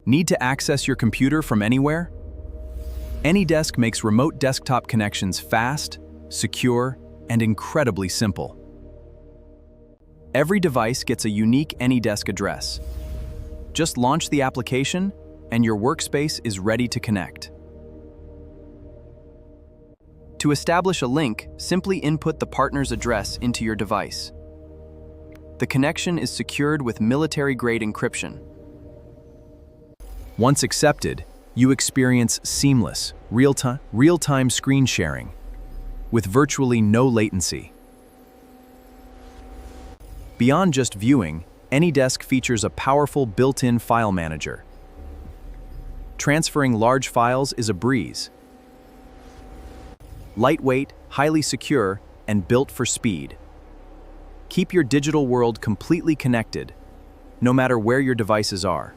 Need to access your computer from anywhere? AnyDesk makes remote desktop connections fast, secure, and incredibly simple. Every device gets a unique AnyDesk address. Just launch the application, and your workspace is ready to connect. To establish a link, simply input the partner's address into your device. The connection is secured with military-grade encryption. Once accepted, you experience seamless, real-time screen sharing with virtually no latency. Beyond just viewing, AnyDesk features a powerful built-in file manager. Transferring large files is a breeze. Lightweight, highly secure, and built for speed. Keep your digital world completely connected, no matter where your devices are.